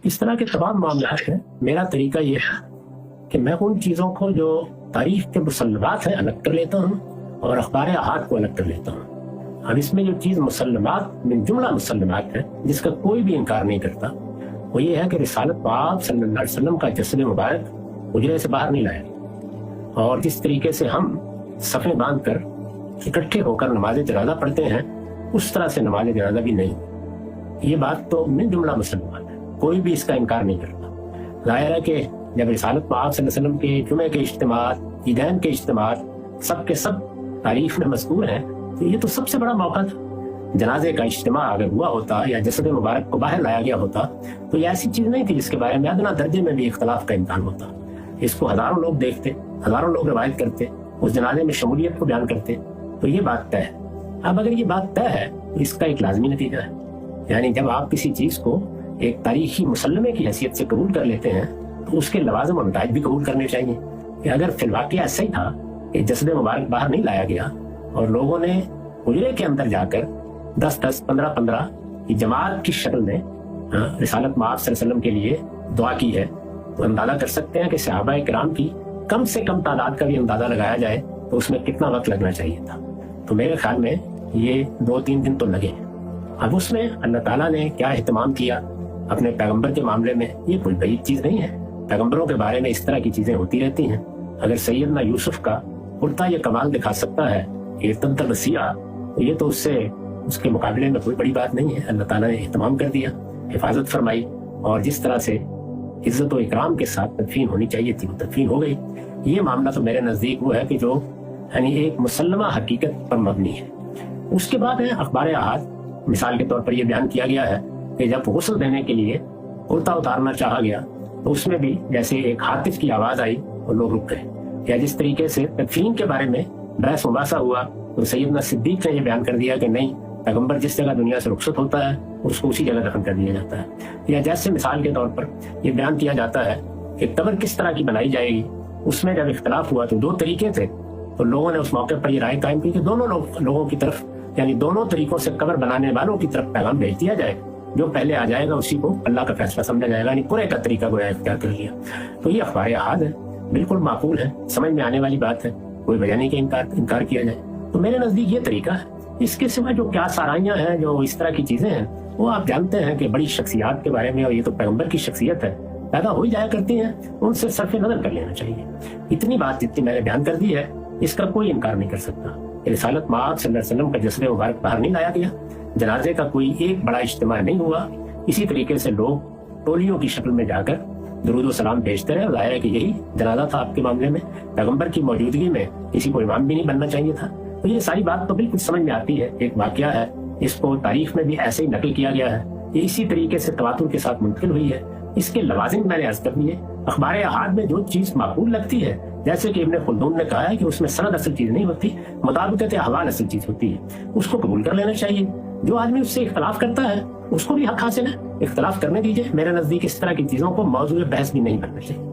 इस तरह के तमाम मामला हैं। मेरा तरीका ये है कि मैं उन चीज़ों को जो तारीख के मुसल्लमात हैं अलग कर लेता हूँ और अखबार अहाद को अलग कर लेता हूँ। अब इसमें जो चीज़ मुसल्लमात में जुमला मुसल्लमात है जिसका कोई भी इनकार नहीं करता, वो ये है कि रिसालत पाक सल्लल्लाहु अलैहि वसल्लम का जस्द मुबारक हुजरे से बाहर नहीं लाया, और जिस तरीके से हम सफ़ें बांध कर इकट्ठे होकर नमाज जनाजा पढ़ते हैं उस तरह से नमाज जनाजा भी नहीं। ये बात तो मिन जुमला मुसलमान है, कोई भी इसका इनकार नहीं करता। जाहिर है कि जब रिसालत पाक सल्लल्लाहु अलैहि वसल्लम के जुमे के इज्तिमात, ईदैन के इज्तिमात सब के सब तारीफ में मज़कूर हैं, तो ये तो सबसे बड़ा मौका था। जनाजे का इज्तिमा अगर हुआ होता या जसद मुबारक को बाहर लाया गया होता तो ये ऐसी चीज़ नहीं थी जिसके बारे में अदना दर्जे में भी इख्तलाफ का इम्कान होता। इसको हज़ारों लोग देखते, हज़ारों लोग रवायत करते, उस जनाजे में शमूलियत को बयान करते, तो ये बात तय है। अब अगर ये बात तय है तो इसका एक लाजमी नतीजा है, यानी जब आप किसी चीज़ को एक तारीखी मुसल्लमे की हैसियत से कबूल कर लेते हैं तो उसके लवाज़िम और नताइज भी कबूल करने चाहिए। कि अगर फिलवाक़िया ऐसा ही था कि जसद मुबारक बाहर नहीं लाया गया और लोगों ने हुजरे के अंदर जाकर 10-10, 15-15 की जमात की शक्ल में रिसालत पाक सल्लल्लाहु अलैहि वसल्लम के लिए दुआ की है, तो अंदाजा कर सकते हैं कि सहाबा किराम की कम से कम तादाद का भी अंदाजा लगाया जाए तो उसमें कितना वक्त लगना चाहिए था। तो मेरे ख्याल में ये 2-3 दिन तो लगे। अब उसमें अल्लाह ताला ने क्या एहतमाम किया अपने पैगंबर के मामले में, ये कोई बड़ी चीज़ नहीं है। पैगंबरों के बारे में इस तरह की चीज़ें होती रहती हैं। अगर सैयदना यूसुफ का उल्टा ये कमाल दिखा सकता है कि तंत्र नसीहा, तो ये तो उससे उसके मुकाबले में कोई बड़ी बात नहीं है। अल्लाह ताला ने एहतमाम कर दिया, हिफाजत फरमाई, और जिस तरह से इज्जत और इकराम के साथ तदफीन होनी चाहिए थी वो तदफीन हो गई। ये मामला तो मेरे नज़दीक वो है कि जो यानी एक मुसल्लमा हकीकत पर मबनी है। उसके बाद है अखबार अहाद। मिसाल के तौर पर यह बयान किया गया है कि जब गुस्ल देने के लिए कुर्ता उतारना चाहा गया तो उसमें भी जैसे एक हातिफ की आवाज़ आई और लोग रुक गए। या जिस तरीके से तदफीन के बारे में बहस मुबासा हुआ तो सैयदना सिद्दीक ने यह बयान कर दिया कि नहीं, पैगंबर जिस जगह दुनिया से रुखसत होता है उसको उसी जगह दफन कर दिया जाता है। या जैसे मिसाल के तौर पर यह बयान किया जाता है कि कब्र किस तरह की बनाई जाएगी, उसमें जब इख्तलाफ हुआ तो 2 तरीके थे, तो लोगों ने उस मौके पर यह राय कायम की कि दोनों लोगों की तरफ, यानी दोनों तरीकों से कब्र बनाने वालों की तरफ पैगाम भेज दिया जाए। जो पहले आ जाएगा उसी को अल्लाह का फैसला समझा जाएगा, यानी पूरे का तरीका गोया इख्तियार कर लिया। तो ये अखबार अहाद है, बिल्कुल माकूल है, समझ में आने वाली बात है, कोई वजह नहीं कि इनकार किया जाए। तो मेरे नजदीक ये तरीका है। इसके सिवा जो क्या साराइयाँ हैं, जो इस तरह की चीजें हैं, वो आप जानते हैं कि बड़ी शख्सियात के बारे में, और ये तो पैगंबर की शख्सियत है, पैदा हो ही जाया करती हैं, उनसे सरफ नजर कर लेना चाहिए। इतनी बात जितनी मैंने बयान कर दी है इसका कोई इनकार नहीं कर सकता। रिसालत पाक सल्लल्लाहु अलैहि वसल्लम का जस्द मुबारक बाहर नहीं लाया गया, जनाजे का कोई एक बड़ा इज्तिमा नहीं हुआ, इसी तरीके से लोग टोलियों की शक्ल में जाकर दुरूद व सलाम भेजते रहे। जाहिर है कि यही जनाजा था आपके मामले में, पैगंबर की मौजूदगी में किसी को इमाम भी नहीं बनना चाहिए था। तो ये सारी बात तो बिल्कुल समझ में आती है, एक वाकया है, इसको तारीख में भी ऐसे ही नकल किया गया है, ये इसी तरीके से तवातुर के साथ मुंतकिल हुई है। इसके लवाजिम मैंने अर्ज कर दिए। अखबार अहाद में जो चीज माकूल लगती है, जैसे कि इब्ने खुल्दून ने कहा है कि उसमें सनद असल चीज नहीं होती, मुताबिकत अहवाल असल चीज होती है, उसको कबूल कर लेना चाहिए। जो आदमी उससे इख्तलाफ करता है उसको भी हक हासिल है, इख्तलाफ करने दीजिए। मेरे नजदीक इस तरह की चीजों को मौजूद बहस भी नहीं बनना चाहिए।